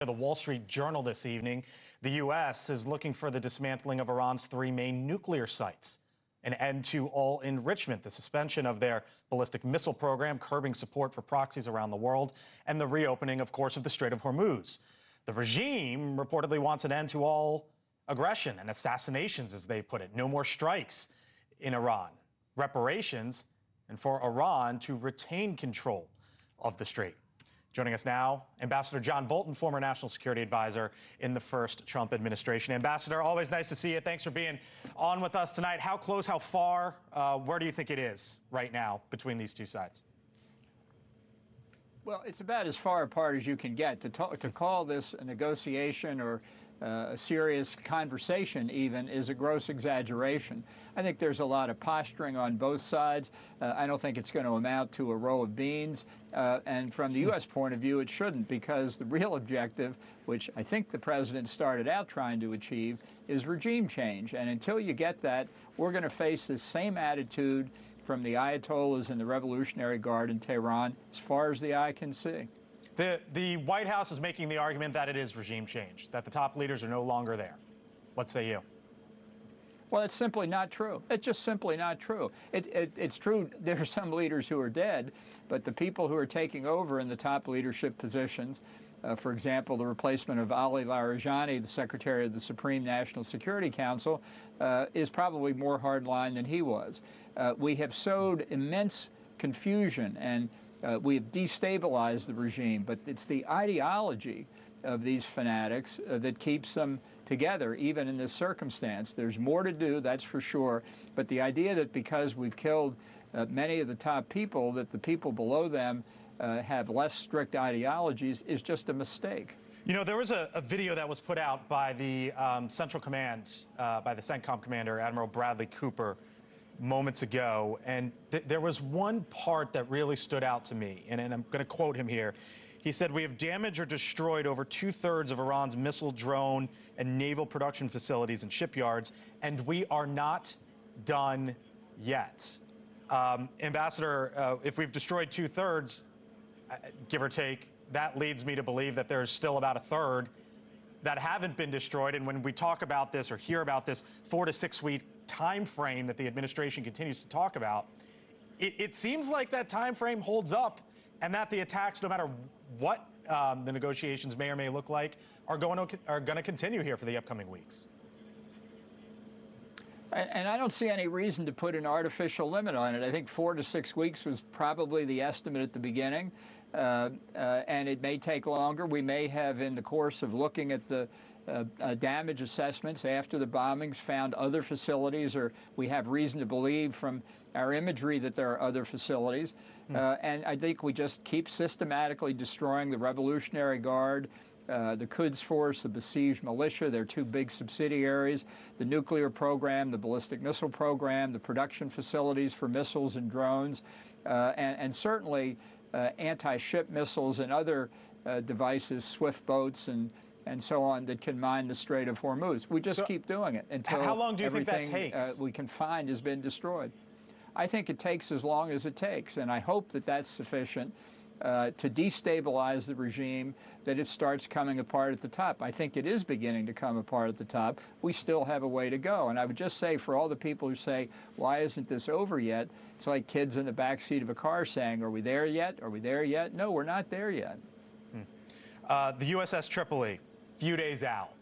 The Wall Street Journal this evening, the U.S. is looking for the dismantling of Iran's three main nuclear sites, an end to all enrichment, the suspension of their ballistic missile program, curbing support for proxies around the world, and the reopening, of course, of the Strait of Hormuz. The regime reportedly wants an end to all aggression and assassinations, as they put it. No more strikes in Iran, reparations, and for Iran to retain control of the strait. Joining us now, Ambassador John Bolton, former national security advisor in the first Trump administration. Ambassador, always nice to see you. Thanks for being on with us tonight. How close, how far, where do you think it is right now between these two sides? Well, it's about as far apart as you can get. To call this a negotiation or a serious conversation even is a gross exaggeration. I think there's a lot of posturing on both sides. I don't think it's going to amount to a row of beans. And from the U.S. point of view, it shouldn't, because the real objective, which I think the president started out trying to achieve, is regime change. And until you get that, we're going to face this same attitude from the Ayatollahs and the Revolutionary Guard in Tehran as far as the eye can see. The White House is making the argument that it is regime change, that the top leaders are no longer there. What say you? Well, it's simply not true. It's just simply not true. It's true there are some leaders who are dead, but the people who are taking over in the top leadership positions, for example, the replacement of Ali Larijani, the Secretary of the Supreme National Security Council, is probably more hardline than he was. We have sowed immense confusion and we have destabilized the regime, but it's the ideology of these fanatics that keeps them together, even in this circumstance. There's more to do, that's for sure, but the idea that because we've killed many of the top people, that the people below them have less strict ideologies is just a mistake. You know, there was a video that was put out by the Central Command, by the CENTCOM commander, Admiral Bradley Cooper, moments ago, and there was one part that really stood out to me, and I'm going to quote him here. He said, "We have damaged or destroyed over 2/3 of Iran's missile, drone, and naval production facilities and shipyards, and we are not done yet." Ambassador, if we've destroyed 2/3, give or take, that leads me to believe that there's still about 1/3 that haven't been destroyed. And when we talk about this or hear about this 4 to 6 week time frame that the administration continues to talk about, it seems like that time frame holds up, and that the attacks, no matter what the negotiations may or may look like, are going to continue here for the upcoming weeks. And I don't see any reason to put an artificial limit on it. I think 4 to 6 weeks was probably the estimate at the beginning, and it may take longer. We may have, in the course of looking at the damage assessments after the bombings, found other facilities, or we have reason to believe from our imagery that there are other facilities. And I think we just keep systematically destroying the Revolutionary Guard, the Quds Force, the besieged militia, their two big subsidiaries, the nuclear program, the ballistic missile program, the production facilities for missiles and drones, and certainly anti-ship missiles and other devices, swift boats and so on, that can mine the Strait of Hormuz. We just keep doing it until how long do you think that everything takes? We can find has been destroyed. I think it takes as long as it takes, and I hope that that's sufficient to destabilize the regime, that it starts coming apart at the top. I think it is beginning to come apart at the top. We still have a way to go. And I would just say, for all the people who say, why isn't this over yet? It's like kids in the backseat of a car saying, are we there yet? Are we there yet? No, we're not there yet. The USS Tripoli, few days out.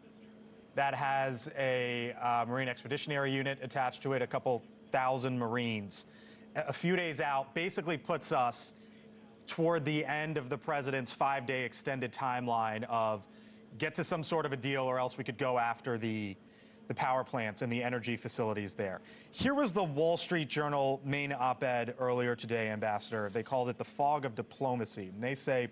That has a Marine Expeditionary Unit attached to it, a couple thousand Marines. A few days out basically puts us toward the end of the president's 5-day extended timeline of get to some sort of a deal, or else we could go after the power plants and the energy facilities there. Here was the Wall Street Journal main op-ed earlier today, Ambassador. They called it the fog of diplomacy. And they say,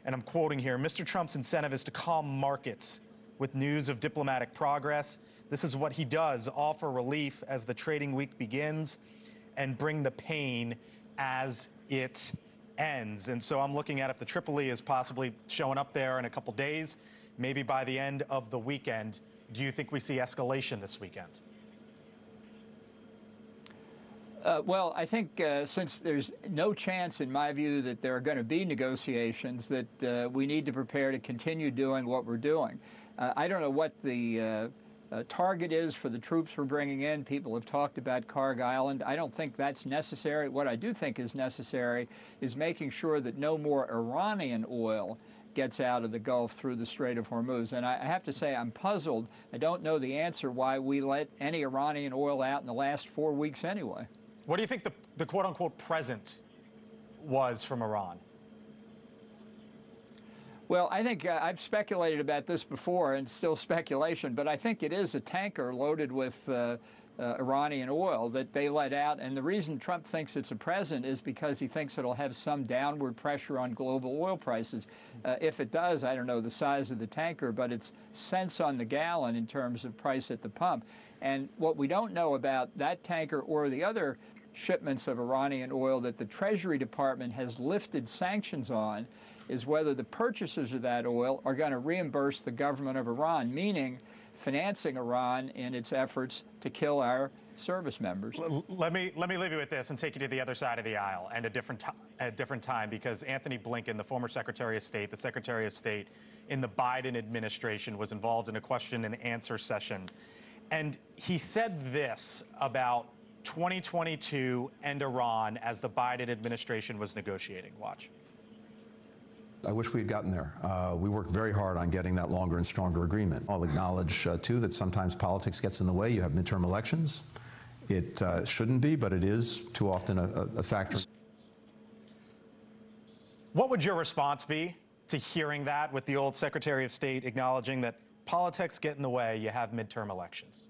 and I'm quoting here, "Mr. Trump's incentive is to calm markets with news of diplomatic progress. This is what he does, offer relief as the trading week begins and bring the pain as it ends." And so I'm looking at if the Tripoli is possibly showing up there in a couple days, maybe by the end of the weekend. Do you think we see escalation this weekend? Well, I think since there's no chance, in my view, that there are going to be negotiations, that we need to prepare to continue doing what we're doing. I don't know what the target is for the troops we're bringing in. People have talked about Karg Island. I don't think that's necessary. What I do think is necessary is making sure that no more Iranian oil gets out of the Gulf through the Strait of Hormuz. And I have to say, I'm puzzled. I don't know the answer why we let any Iranian oil out in the last 4 weeks anyway. What do you think the quote-unquote present was from Iran? Well, I think I've speculated about this before, and it's still speculation, but I think it is a tanker loaded with Iranian oil that they let out. And the reason Trump thinks it's a present is because he thinks it'll have some downward pressure on global oil prices. If it does, I don't know the size of the tanker, but it's cents on the gallon in terms of price at the pump. And what we don't know about that tanker or the other shipments of Iranian oil that the Treasury Department has lifted sanctions on is whether the purchasers of that oil are going to reimburse the government of Iran, meaning financing Iran in its efforts to kill our service members. Let me leave you with this and take you to the other side of the aisle and a different time, because Anthony Blinken, the former Secretary of State, the Secretary of State in the Biden administration, was involved in a question and answer session. And he said this about 2022 and Iran as the Biden administration was negotiating. Watch. I wish we had gotten there. We worked very hard on getting that longer and stronger agreement. I'll acknowledge, too, that sometimes politics gets in the way. You have midterm elections. It shouldn't be, but it is too often a factor. What would your response be to hearing that, with the old Secretary of State acknowledging that politics get in the way, you have midterm elections?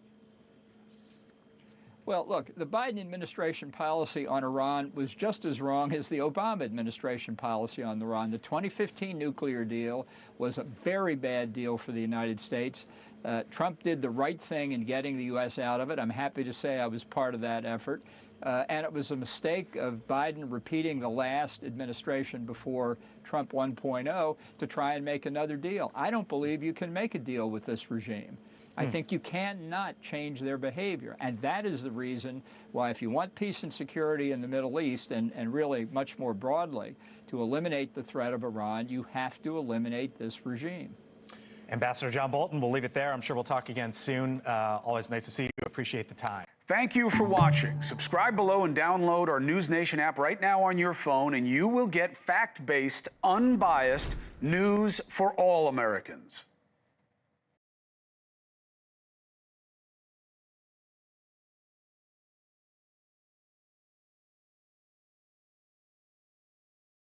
Well, look, the Biden administration policy on Iran was just as wrong as the Obama administration policy on Iran. The 2015 nuclear deal was a very bad deal for the United States. Trump did the right thing in getting the U.S. out of it. I'm happy to say I was part of that effort. And it was a mistake of Biden repeating the last administration before Trump 1.0 to try and make another deal. I don't believe you can make a deal with this regime. I think you cannot change their behavior. And that is the reason why, if you want peace and security in the Middle East, and really much more broadly, to eliminate the threat of Iran, you have to eliminate this regime. Ambassador John Bolton, we'll leave it there. I'm sure we'll talk again soon. Always nice to see you. Appreciate the time. Thank you for watching. Subscribe below and download our NewsNation app right now on your phone, and you will get fact-based, unbiased news for all Americans.